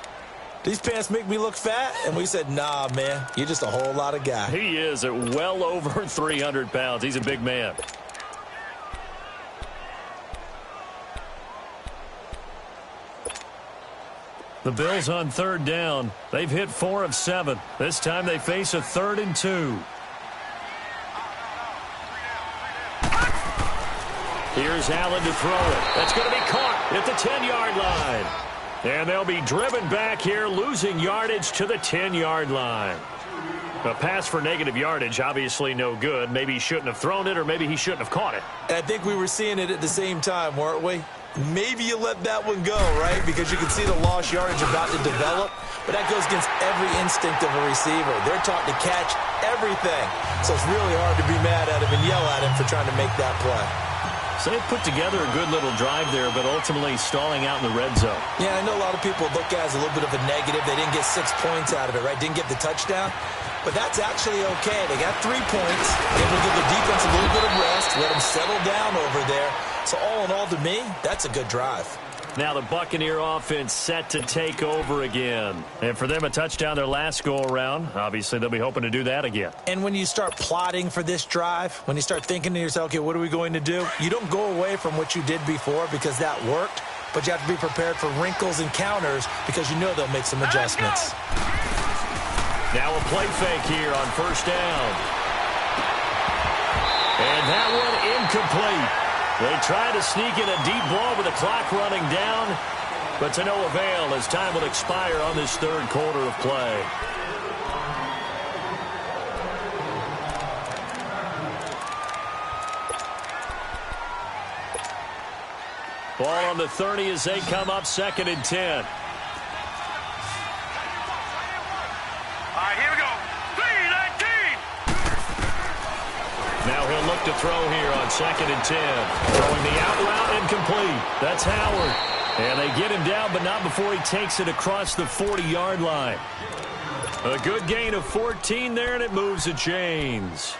these pants make me look fat? And we said, nah, man, you're just a whole lot of guy. He is at well over 300 pounds. He's a big man. The Bills on third down. They've hit 4 of 7. This time they face a 3rd and 2. Here's Allen to throw it. That's going to be caught at the 10-yard line. And they'll be driven back here, losing yardage to the 10-yard line. A pass for negative yardage, obviously no good. Maybe he shouldn't have thrown it, or maybe he shouldn't have caught it. And I think we were seeing it at the same time, weren't we? Maybe you let that one go, right? Because you can see the lost yardage about to develop. But that goes against every instinct of a receiver. They're taught to catch everything. So it's really hard to be mad at him and yell at him for trying to make that play. So they put together a good little drive there, but ultimately stalling out in the red zone. Yeah, I know a lot of people look at it as a little bit of a negative. They didn't get 6 points out of it, right? Didn't get the touchdown. But that's actually okay. They got 3 points. Able to give the defense a little bit of rest, let them settle down over there. So all in all, to me, that's a good drive. Now the Buccaneer offense set to take over again. And for them, a touchdown their last go-around. Obviously, they'll be hoping to do that again. And when you start plotting for this drive, when you start thinking to yourself, okay, what are we going to do? You don't go away from what you did before because that worked. But you have to be prepared for wrinkles and counters because you know they'll make some adjustments. Now a play fake here on first down. And that one incomplete. They try to sneak in a deep ball with the clock running down, but to no avail as time will expire on this third quarter of play. Ball on the 30 as they come up 2nd and 10. All right, here we go. 3-19. Now he'll look to throw here on 2nd and 10. Throwing the out route incomplete. That's Howard. And they get him down, but not before he takes it across the 40-yard line. A good gain of 14 there, and it moves the chains.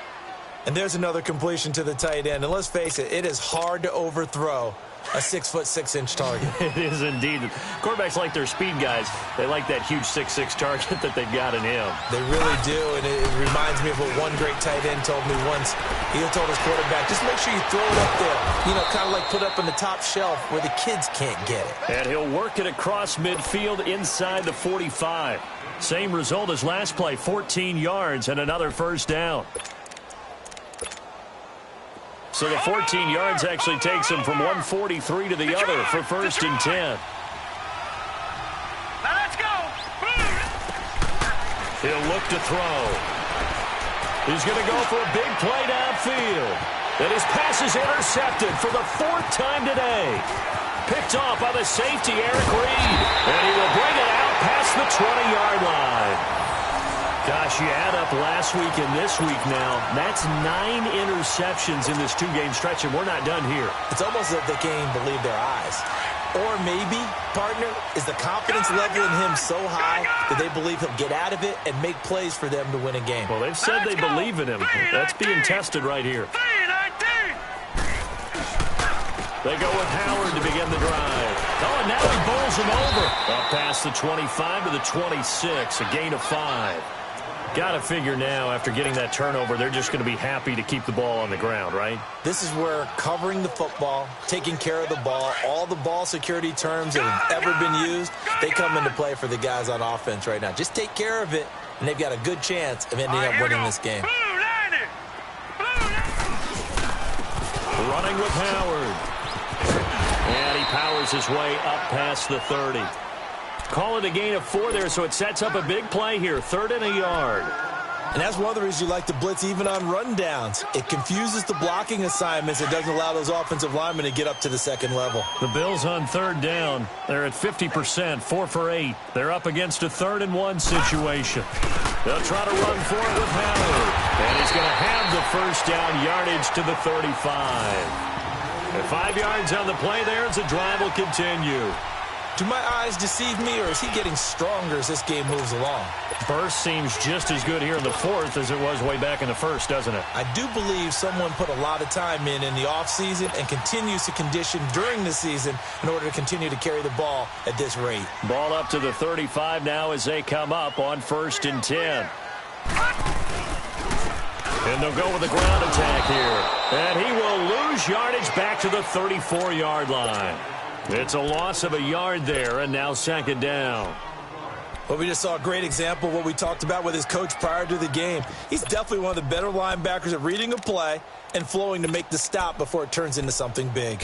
And there's another completion to the tight end. And let's face it, it is hard to overthrow a 6'6" target. It is indeed. Quarterbacks like their speed guys. They like that huge 6'6" target that they've got in him. They really do, and it reminds me of what one great tight end told me once. He told his quarterback, just make sure you throw it up there. You know, kind of like put it up on the top shelf where the kids can't get it. And he'll work it across midfield inside the 45. Same result as last play, 14 yards and another first down. So the 14 yards actually takes him from 143 to the other for 1st and 10. Now let's go. He'll look to throw. He's going to go for a big play downfield. And his pass is intercepted for the 4th time today. Picked off by the safety, Eric Reed. And he will bring it out past the 20-yard line. Gosh, you add up last week and this week now, that's 9 interceptions in this 2-game stretch, and we're not done here. It's almost as if they can't even believe their eyes. Or maybe, partner, is the confidence level in him so high that they believe he'll get out of it and make plays for them to win a game. Well, they've said they believe in him. That's being tested right here. 3-19. They go with Howard to begin the drive. Oh, and now he bowls him over. Up past the 25 to the 26, a gain of 5. Got to figure now, after getting that turnover, they're just going to be happy to keep the ball on the ground, right? This is where covering the football, taking care of the ball, all the ball security terms that have ever been used, they come into play for the guys on offense right now. Just take care of it, and they've got a good chance of ending up winning this game. Running with Howard. And he powers his way up past the 30. Call it a gain of 4 there, so it sets up a big play here. 3rd and a yard. And that's one of the reasons you like to blitz even on rundowns. It confuses the blocking assignments. It doesn't allow those offensive linemen to get up to the second level. The Bills on 3rd down. They're at 50%, 4 for 8. They're up against a 3rd and 1 situation. They'll try to run for it with Howard. And he's going to have the first down yardage to the 35. And 5 yards on the play there as the drive will continue. Do my eyes deceive me, or is he getting stronger as this game moves along? Burst seems just as good here in the fourth as it was way back in the first, doesn't it? I do believe someone put a lot of time in the offseason and continues to condition during the season in order to continue to carry the ball at this rate. Ball up to the 35 now as they come up on 1st and 10. And they'll go with the ground attack here. And he will lose yardage back to the 34-yard line. It's a loss of a yard there, and now 2nd down. Well, we just saw a great example of what we talked about with his coach prior to the game. He's definitely one of the better linebackers at reading a play and flowing to make the stop before it turns into something big.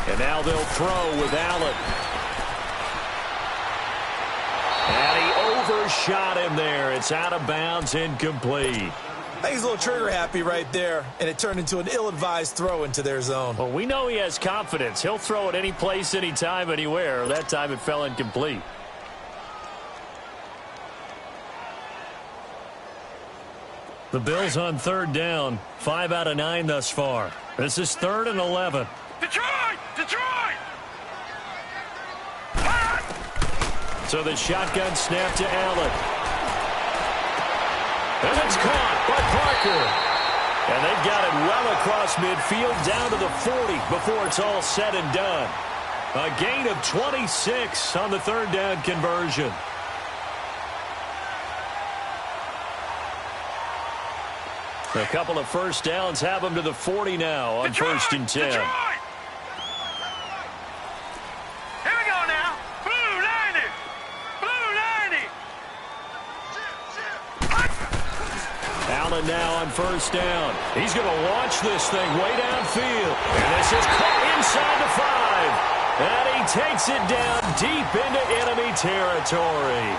And now they'll throw with Allen. And he overshot him there. It's out of bounds, incomplete. I think he's a little trigger happy right there, and it turned into an ill-advised throw into their zone. Well, we know he has confidence. He'll throw it any place, anytime, anywhere. That time it fell incomplete. The Bills on 3rd down. 5 out of 9 thus far. This is 3rd and 11. Detroit! Detroit! So the shotgun snap to Allen. And it's caught by Parker. And they've got it well across midfield down to the 40 before it's all said and done. A gain of 26 on the 3rd down conversion. A couple of first downs have them to the 40 now on Detroit! 1st and 10. Detroit! Here we go now. Blue 90. Blue 90. Allen now on 1st down. He's going to launch this thing way downfield. And this is caught inside the 5. And he takes it down deep into enemy territory.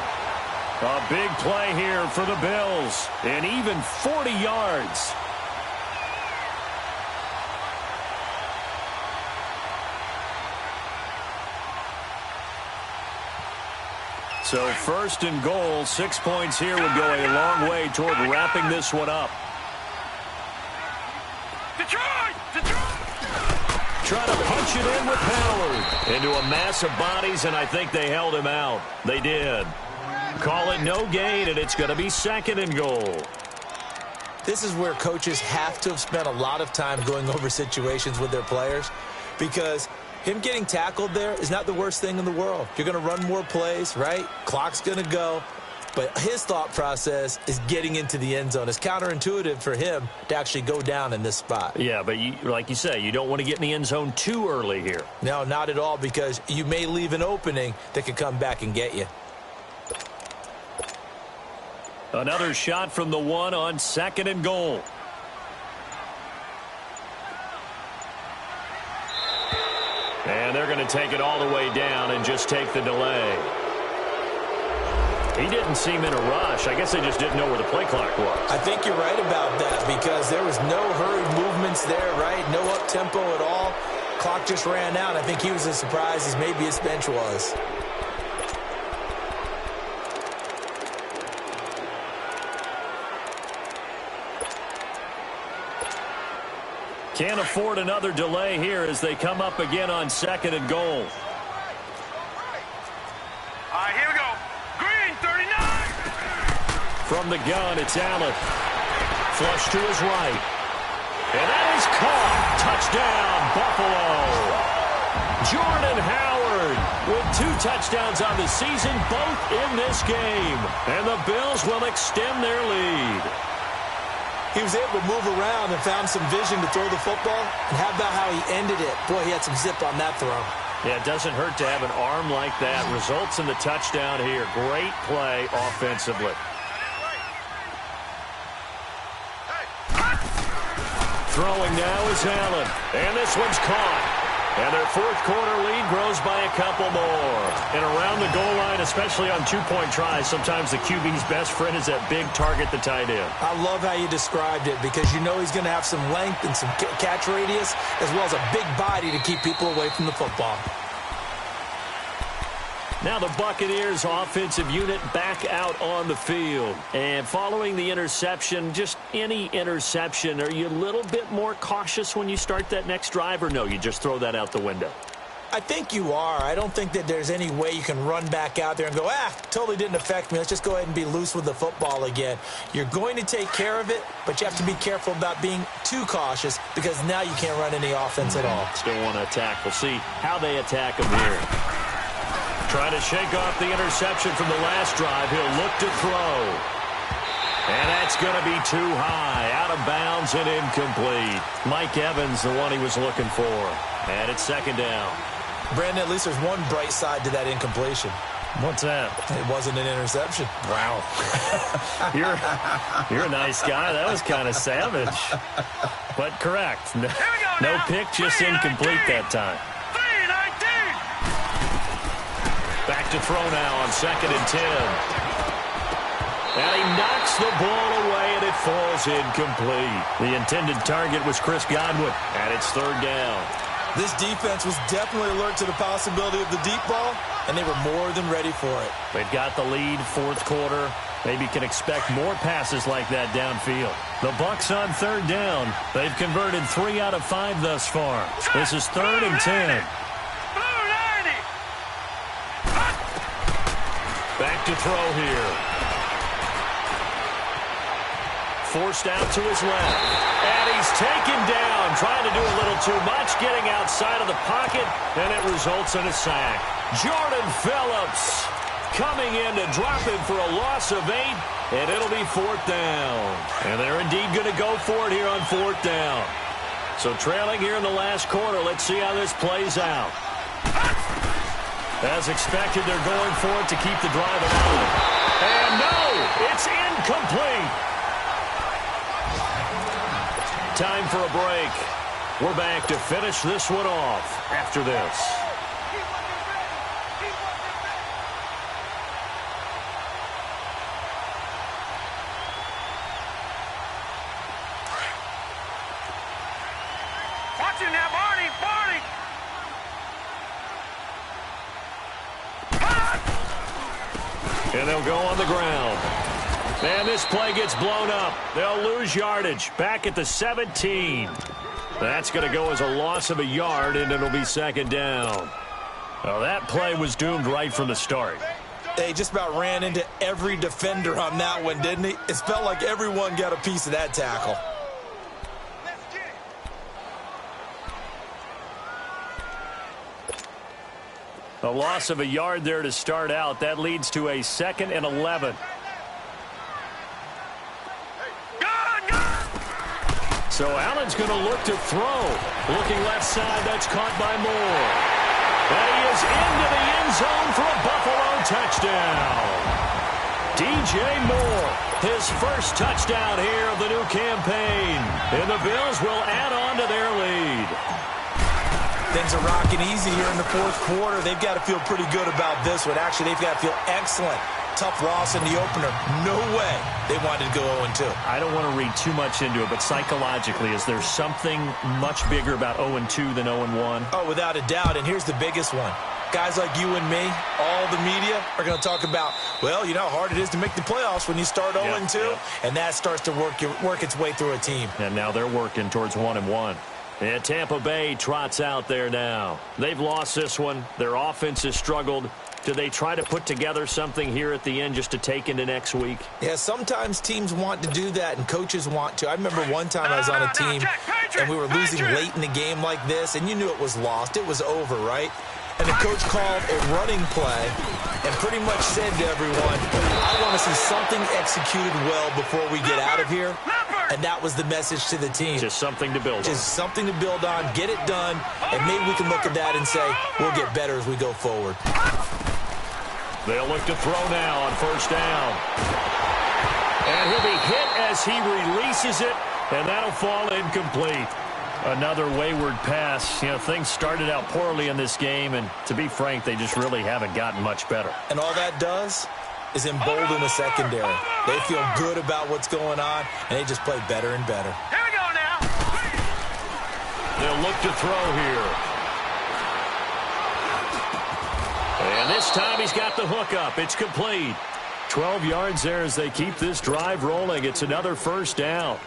A big play here for the Bills. And even 40 yards. So 1st and goal, 6 points here would go a long way toward wrapping this one up. Detroit! Detroit! Trying to punch it in with power into a mass of bodies, and I think they held him out. They did. Call it no gain, and it's going to be 2nd and goal. This is where coaches have to have spent a lot of time going over situations with their players, because him getting tackled there is not the worst thing in the world. You're going to run more plays, right? Clock's going to go. But his thought process is getting into the end zone. It's counterintuitive for him to actually go down in this spot. Yeah, but like you say, you don't want to get in the end zone too early here. No, not at all, because you may leave an opening that could come back and get you. Another shot from the 1 on 2nd and goal. And they're going to take it all the way down and just take the delay. He didn't seem in a rush. I guess they just didn't know where the play clock was. I think you're right about that, because there was no hurried movements there, right? No up-tempo at all. Clock just ran out. I think he was as surprised as maybe his bench was. Can't afford another delay here as they come up again on 2nd and goal. All right, here we go. Green, 39. From the gun, it's Allen. Flush to his right. And that is caught. Touchdown, Buffalo. Jordan Howard with 2 touchdowns on the season, both in this game. And the Bills will extend their lead. He was able to move around and found some vision to throw the football. And how about how he ended it? Boy, he had some zip on that throw. Yeah, it doesn't hurt to have an arm like that. Results in the touchdown here. Great play offensively. Throwing now is Allen. And this one's caught. And their 4th quarter lead grows by a couple more. And around the goal line, especially on 2-point tries, sometimes the QB's best friend is that big target, the tight end. I love how you described it, because you know he's going to have some length and some catch radius, as well as a big body to keep people away from the football. Now the Buccaneers offensive unit back out on the field. And following the interception, just any interception, are you a little bit more cautious when you start that next drive, or no, you just throw that out the window? I think you are. I don't think that there's any way you can run back out there and go, totally didn't affect me. Let's just go ahead and be loose with the football again. You're going to take care of it, but you have to be careful about being too cautious because now you can't run any offense at all. Still want to attack. We'll see how they attack him here. Trying to shake off the interception from the last drive. He'll look to throw. And that's going to be too high. Out of bounds and incomplete. Mike Evans, the one he was looking for. And it's second down. Brandon, at least there's one bright side to that incompletion. What's that? It wasn't an interception. Wow. You're a nice guy. That was kind of savage. But correct. No pick, just incomplete that time. Back to throw now on 2nd and 10. And he knocks the ball away, and it falls incomplete. The intended target was Chris Godwin, and it's 3rd down. This defense was definitely alert to the possibility of the deep ball, and they were more than ready for it. They've got the lead, 4th quarter. Maybe can expect more passes like that downfield. The Bucs on 3rd down. They've converted 3 out of 5 thus far. This is 3rd and 10. Back to throw here. Forced out to his left. And he's taken down, trying to do a little too much, getting outside of the pocket, and it results in a sack. Jordan Phillips coming in to drop him for a loss of 8, and it'll be 4th down. And they're indeed going to go for it here on 4th down. So trailing here in the last quarter, let's see how this plays out. As expected, they're going for it to keep the drive alive. And no, it's incomplete. Time for a break. We're back to finish this one off after this. Watch him now, Barney! Barney! And they'll go on the ground. And this play gets blown up. They'll lose yardage. Back at the 17. That's going to go as a loss of a yard, and it'll be 2nd down. Well, that play was doomed right from the start. They just about ran into every defender on that one, didn't he? It felt like everyone got a piece of that tackle. A loss of a yard there to start out. That leads to a 2nd and 11. So Allen's going to look to throw. Looking left side, that's caught by Moore. And he is into the end zone for a Buffalo touchdown. DJ Moore, his first touchdown here of the new campaign. And the Bills will add on to their lead. Things are rocking easy here in the 4th quarter. They've got to feel pretty good about this one. Actually, they've got to feel excellent. Tough loss in the opener. No way they wanted to go 0-2. I don't want to read too much into it, but psychologically, is there something much bigger about 0-2 than 0-1? Oh, without a doubt, and here's the biggest one. Guys like you and me, all the media, are going to talk about, well, you know how hard it is to make the playoffs when you start 0-2, and that starts to work its way through a team. And now they're working towards 1-1. And Tampa Bay trots out there now. They've lost this one. Their offense has struggled. Do they try to put together something here at the end just to take into next week? Yeah, sometimes teams want to do that and coaches want to. I remember one time I was on a team and we were losing late in the game like this, and you knew it was lost. It was over, right? And the coach called a running play and pretty much said to everyone, I want to see something executed well before we get out of here. And that was the message to the team. Just something to build on. Just something to build on, get it done, and maybe we can look at that and say, we'll get better as we go forward. They'll look to throw now on 1st down. And he'll be hit as he releases it, and that'll fall incomplete. Another wayward pass. You know, things started out poorly in this game, and to be frank, they just really haven't gotten much better. And all that does is embolden the secondary. They feel good about what's going on, and they just play better and better. Here we go now. They'll look to throw here. And this time he's got the hook up. It's complete. 12 yards there as they keep this drive rolling. It's another first down.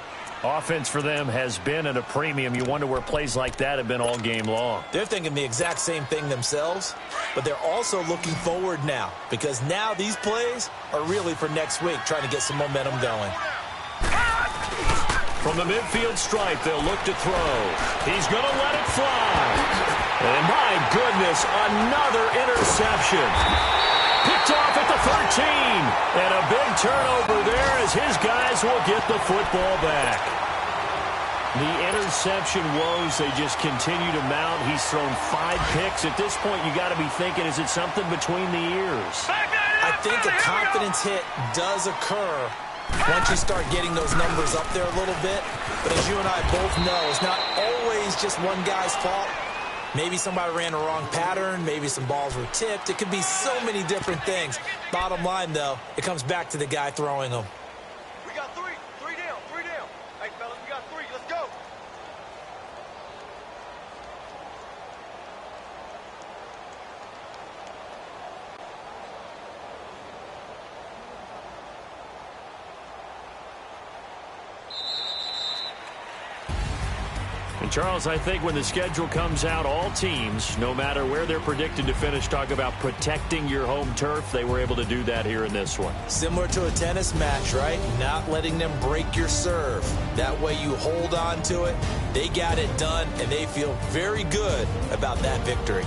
Offense for them has been at a premium. You wonder where plays like that have been all game long. They're thinking the exact same thing themselves, but they're also looking forward now because now these plays are really for next week, trying to get some momentum going. From the midfield stripe, they'll look to throw. He's going to let it fly. And my goodness, another interception. Picked off at the 13. And a big turnover there as his guys will get the football back. The interception woes, they just continue to mount. He's thrown 5 picks. At this point, you got to be thinking, is it something between the ears? I think a confidence hit does occur once you start getting those numbers up there a little bit. But as you and I both know, it's not always just one guy's fault. Maybe somebody ran a wrong pattern. Maybe some balls were tipped. It could be so many different things. Bottom line, though, it comes back to the guy throwing them. We got 3. 3 down. 3 down. Hey, fellas, we got 3. Let's go. And Charles, I think when the schedule comes out, all teams, no matter where they're predicted to finish, talk about protecting your home turf. They were able to do that here in this one. Similar to a tennis match, right? Not letting them break your serve. That way you hold on to it. They got it done, and they feel very good about that victory.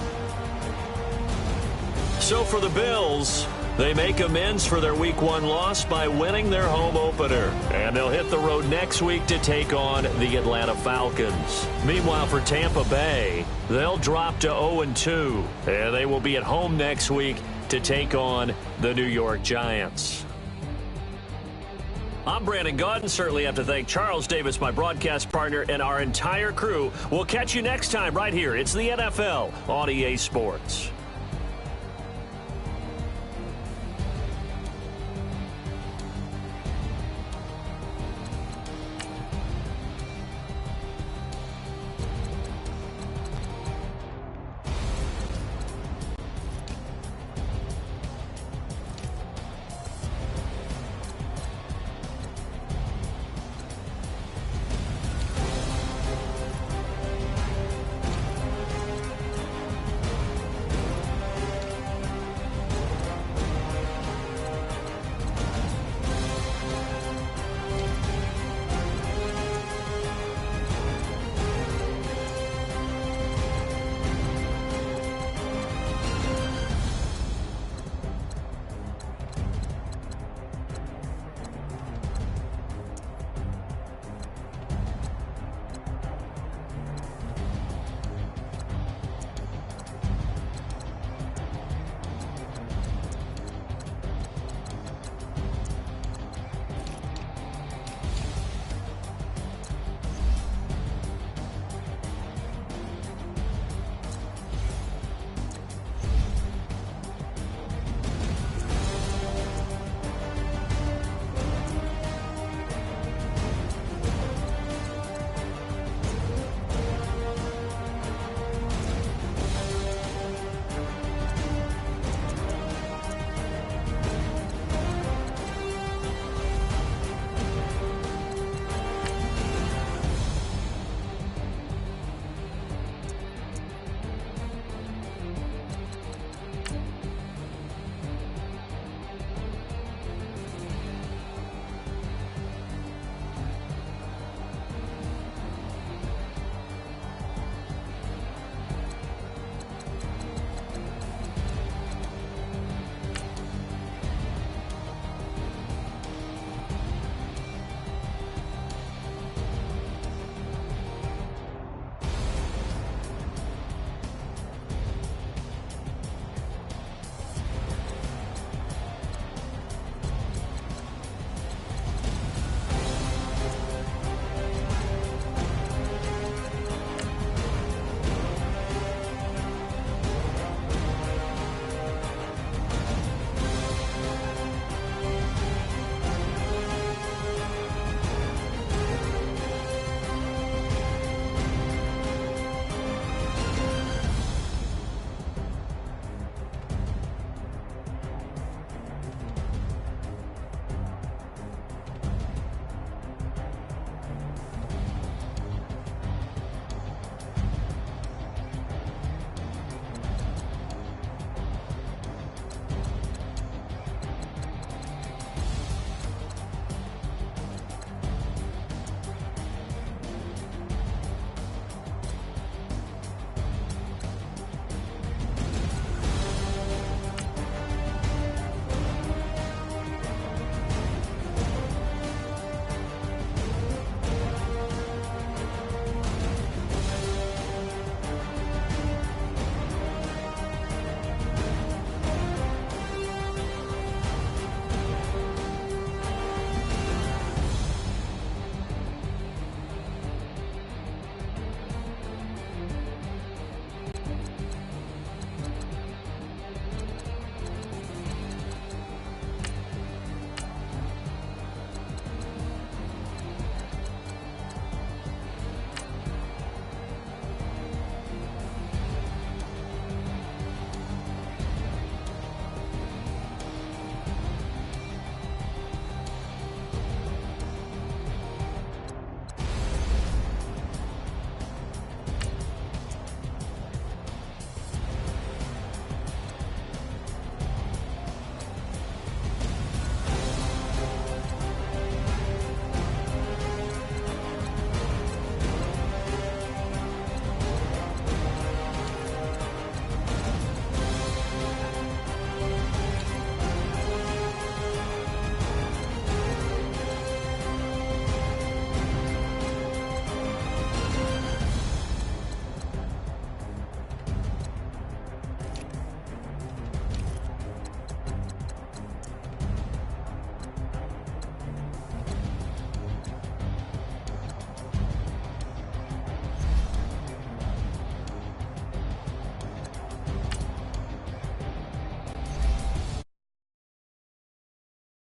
So for the Bills, they make amends for their Week 1 loss by winning their home opener. And they'll hit the road next week to take on the Atlanta Falcons. Meanwhile, for Tampa Bay, they'll drop to 0-2. And they will be at home next week to take on the New York Giants. I'm Brandon Gaudin. Certainly have to thank Charles Davis, my broadcast partner, and our entire crew. We'll catch you next time right here. It's the NFL on EA Sports.